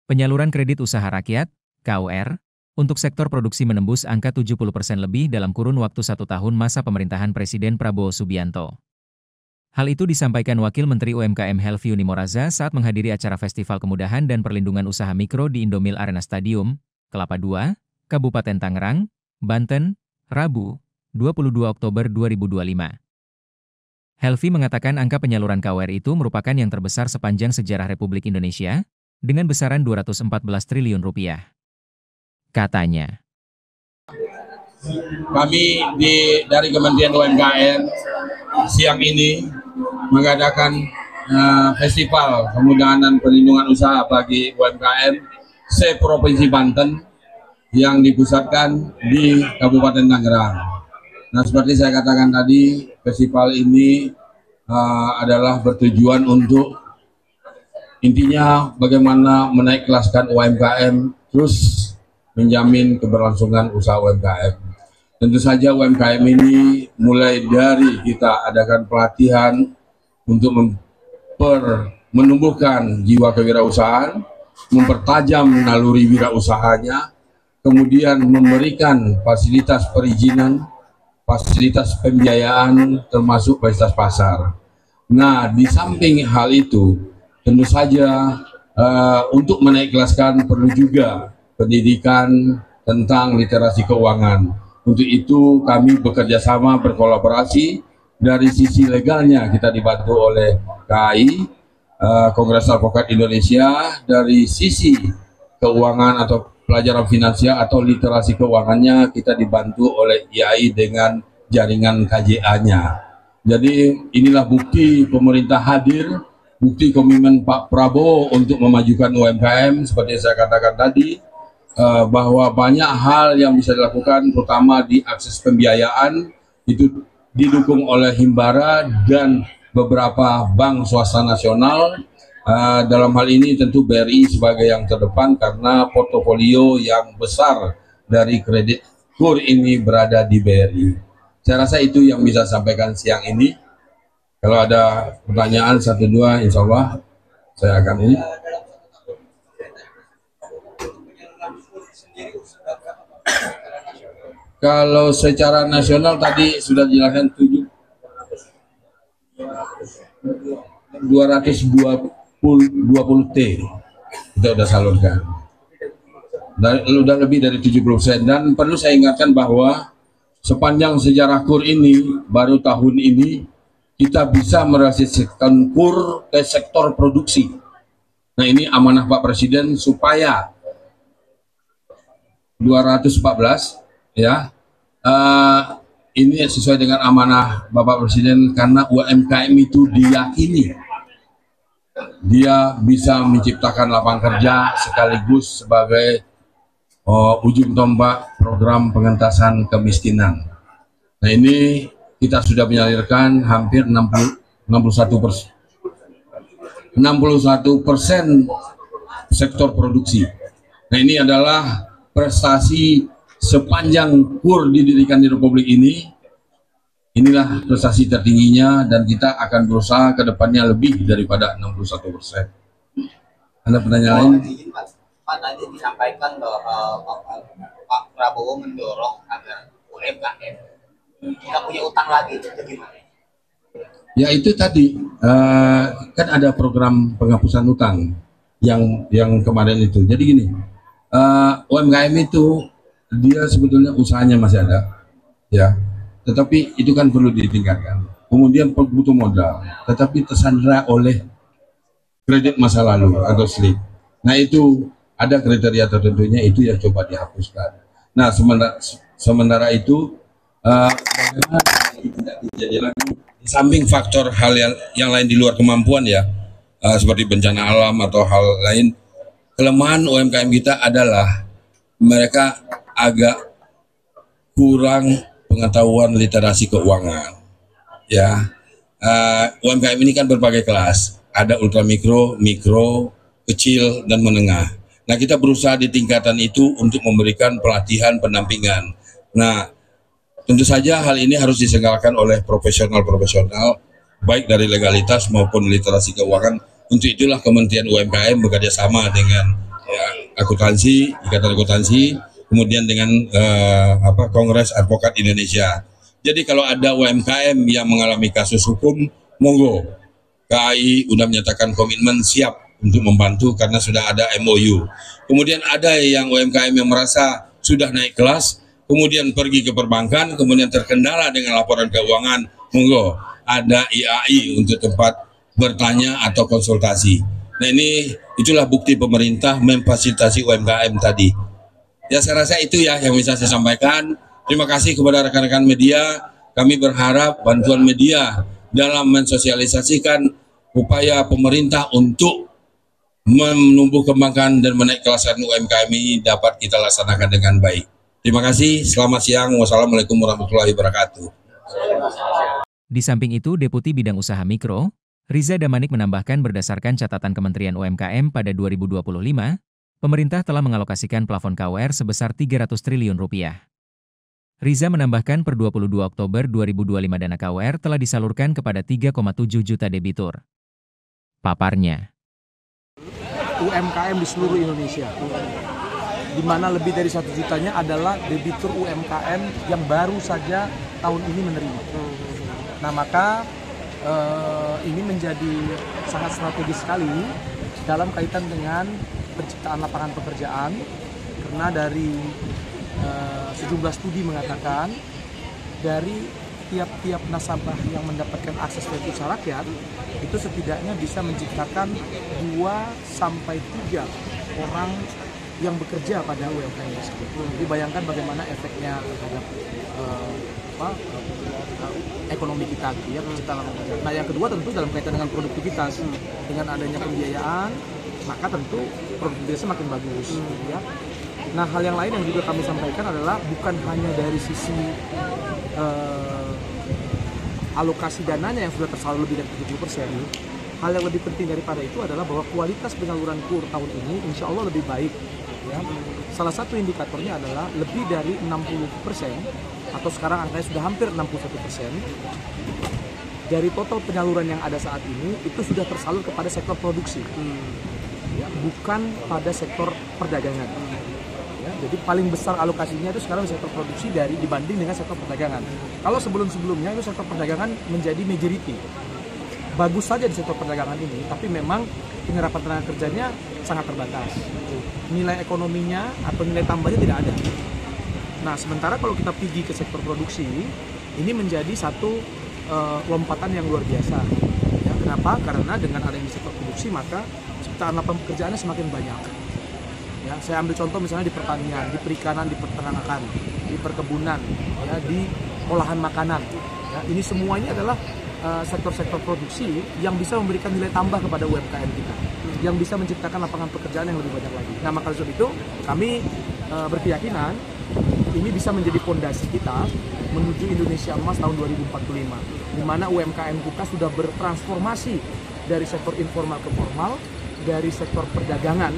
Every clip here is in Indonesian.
Penyaluran kredit usaha rakyat, KUR, untuk sektor produksi menembus angka 70% lebih dalam kurun waktu 1 tahun masa pemerintahan Presiden Prabowo Subianto. Hal itu disampaikan Wakil Menteri UMKM Helvi Unimoraza saat menghadiri acara Festival Kemudahan dan Perlindungan Usaha Mikro di Indomil Arena Stadium, Kelapa II, Kabupaten Tangerang, Banten, Rabu, 22 Oktober 2025. Helvi mengatakan angka penyaluran KUR itu merupakan yang terbesar sepanjang sejarah Republik Indonesia, dengan besaran Rp214 triliun. Katanya, kami dari Kementerian UMKM siang ini mengadakan Festival Kemudahan dan Perlindungan Usaha bagi UMKM se-Provinsi Banten yang dipusatkan di Kabupaten Tangerang. Nah, seperti saya katakan tadi, festival ini adalah bertujuan untuk intinya bagaimana menaik kelaskan UMKM, terus menjamin keberlangsungan usaha UMKM. Tentu saja UMKM ini mulai dari kita adakan pelatihan untuk menumbuhkan jiwa kewirausahaan, mempertajam naluri wirausahanya, kemudian memberikan fasilitas perizinan, fasilitas pembiayaan, termasuk fasilitas pasar. Nah, di samping hal itu, tentu saja untuk menaik kelaskan perlu juga pendidikan tentang literasi keuangan. Untuk itu kami bekerja sama berkolaborasi. Dari sisi legalnya kita dibantu oleh KAI, Kongres Advokat Indonesia. Dari sisi keuangan atau pelajaran finansial atau literasi keuangannya kita dibantu oleh IAI dengan jaringan KJA-nya. Jadi inilah bukti pemerintah hadir, bukti komitmen Pak Prabowo untuk memajukan UMKM. Seperti saya katakan tadi, bahwa banyak hal yang bisa dilakukan, terutama di akses pembiayaan, itu didukung oleh Himbara dan beberapa bank swasta nasional. Dalam hal ini tentu BRI sebagai yang terdepan karena portofolio yang besar dari kredit KUR ini berada di BRI. Saya rasa itu yang bisa sampaikan siang ini. Kalau ada pertanyaan 1-2, insya Allah saya akan ini. Kalau secara nasional tadi sudah dijelaskan 220T kita sudah salurkan. Sudah lebih dari 70%. Dan perlu saya ingatkan bahwa sepanjang sejarah KUR ini, baru tahun ini kita bisa merealisasikan KUR ke sektor produksi. Nah, ini amanah Pak Presiden supaya 214 ya, ini sesuai dengan amanah Bapak Presiden karena UMKM itu diyakini dia bisa menciptakan lapangan kerja sekaligus sebagai ujung tombak program pengentasan kemiskinan. Nah, ini kita sudah menyalurkan hampir 61% sektor produksi. Nah, ini adalah prestasi sepanjang KUR didirikan di Republik ini. Inilah prestasi tertingginya dan kita akan berusaha ke depannya lebih daripada 61%. Ada pertanyaan lain? Pak, tadi disampaikan bahwa Pak Prabowo mendorong agar UMKM tidak punya utang lagi, itu gimana? Ya, itu tadi kan ada program penghapusan utang yang kemarin itu. Jadi gini, UMKM itu dia sebetulnya usahanya masih ada, ya. Tetapi itu kan perlu ditingkatkan. Kemudian butuh modal, tetapi tersandera oleh kredit masa lalu atau slip. Nah, itu ada kriteria tertentunya, itu yang coba dihapuskan. Nah, sementara itu bagaimana tidak terjadi lagi di samping faktor hal yang lain di luar kemampuan ya, seperti bencana alam atau hal lain. Kelemahan UMKM kita adalah mereka agak kurang pengetahuan literasi keuangan, ya. UMKM ini kan berbagai kelas, ada ultramikro, mikro, kecil, dan menengah. Nah, kita berusaha di tingkatan itu untuk memberikan pelatihan pendampingan. Nah, tentu saja hal ini harus diselenggarakan oleh profesional-profesional, baik dari legalitas maupun literasi keuangan. Untuk itulah Kementerian UMKM bekerja sama dengan akuntansi, Ikatan Akuntansi, kemudian dengan Kongres Advokat Indonesia. Jadi kalau ada UMKM yang mengalami kasus hukum, monggo. KAI sudah menyatakan komitmen siap untuk membantu karena sudah ada MOU. Kemudian ada yang UMKM yang merasa sudah naik kelas, kemudian pergi ke perbankan, kemudian terkendala dengan laporan keuangan, monggo ada IAI untuk tempat bertanya atau konsultasi. Nah itulah bukti pemerintah memfasilitasi UMKM tadi. Ya saya rasa itu ya yang bisa saya sampaikan. Terima kasih kepada rekan-rekan media. Kami berharap bantuan media dalam mensosialisasikan upaya pemerintah untuk menumbuh kembangkan dan menaik kelaskan UMKM ini dapat kita laksanakan dengan baik. Terima kasih, selamat siang, wassalamualaikum warahmatullahi wabarakatuh. Di samping itu, Deputi Bidang Usaha Mikro, Riza Damanik menambahkan berdasarkan catatan Kementerian UMKM pada 2025, pemerintah telah mengalokasikan plafon KUR sebesar 300 triliun rupiah. Riza menambahkan per 22 Oktober 2025 dana KUR telah disalurkan kepada 3,7 juta debitur. Paparnya, UMKM di seluruh Indonesia, di mana lebih dari 1 jutanya adalah debitur UMKM yang baru saja tahun ini menerima. Nah maka ini menjadi sangat strategis sekali dalam kaitan dengan penciptaan lapangan pekerjaan, karena dari sejumlah studi mengatakan dari tiap-tiap nasabah yang mendapatkan akses kredit usaha rakyat itu setidaknya bisa menciptakan 2 sampai 3 orang yang bekerja pada UMKM tersebut. Jadi bayangkan bagaimana efeknya terhadap ekonomi kita, ya, penciptaan lapangan pekerjaan. Nah yang kedua tentu dalam kaitan dengan produktivitas, dengan adanya pembiayaan maka tentu produktivitasnya makin bagus. Ya. Nah hal yang lain yang juga kami sampaikan adalah bukan hanya dari sisi alokasi dananya yang sudah tersalur lebih dari 70%. Hal yang lebih penting daripada itu adalah bahwa kualitas penyaluran KUR tahun ini insya Allah lebih baik. Ya. Salah satu indikatornya adalah lebih dari 60%, atau sekarang angkanya sudah hampir 61%, dari total penyaluran yang ada saat ini itu sudah tersalur kepada sektor produksi, ya, bukan pada sektor perdagangan. Ya, jadi paling besar alokasinya itu sekarang sektor produksi dibanding dengan sektor perdagangan. Kalau sebelum-sebelumnya itu sektor perdagangan menjadi majority. Bagus saja di sektor perdagangan ini, tapi memang penyerapan tenaga kerjanya sangat terbatas. Nilai ekonominya atau nilai tambahnya tidak ada. Nah, sementara kalau kita pergi ke sektor produksi, ini menjadi satu lompatan yang luar biasa. Ya, kenapa? Karena dengan adanya sektor produksi, maka ciptaan lapangan pekerjaannya semakin banyak. Ya, saya ambil contoh misalnya di pertanian, di perikanan, di peternakan, di perkebunan, ya, di olahan makanan. Ya, ini semuanya adalah sektor-sektor produksi yang bisa memberikan nilai tambah kepada UMKM kita, yang bisa menciptakan lapangan pekerjaan yang lebih banyak lagi. Nah, maka dari itu kami berkeyakinan ini bisa menjadi fondasi kita menuju Indonesia Emas tahun 2045, di mana UMKM kita sudah bertransformasi dari sektor informal ke formal, dari sektor perdagangan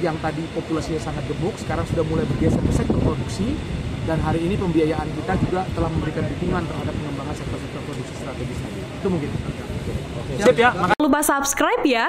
yang tadi populasinya sangat gemuk, sekarang sudah mulai bergeser ke sektor produksi, dan hari ini pembiayaan kita juga telah memberikan dukungan terhadap pengembangan sektor-sektor produksi strategis tadi. Itu mungkin. Sip ya. Jangan lupa subscribe ya.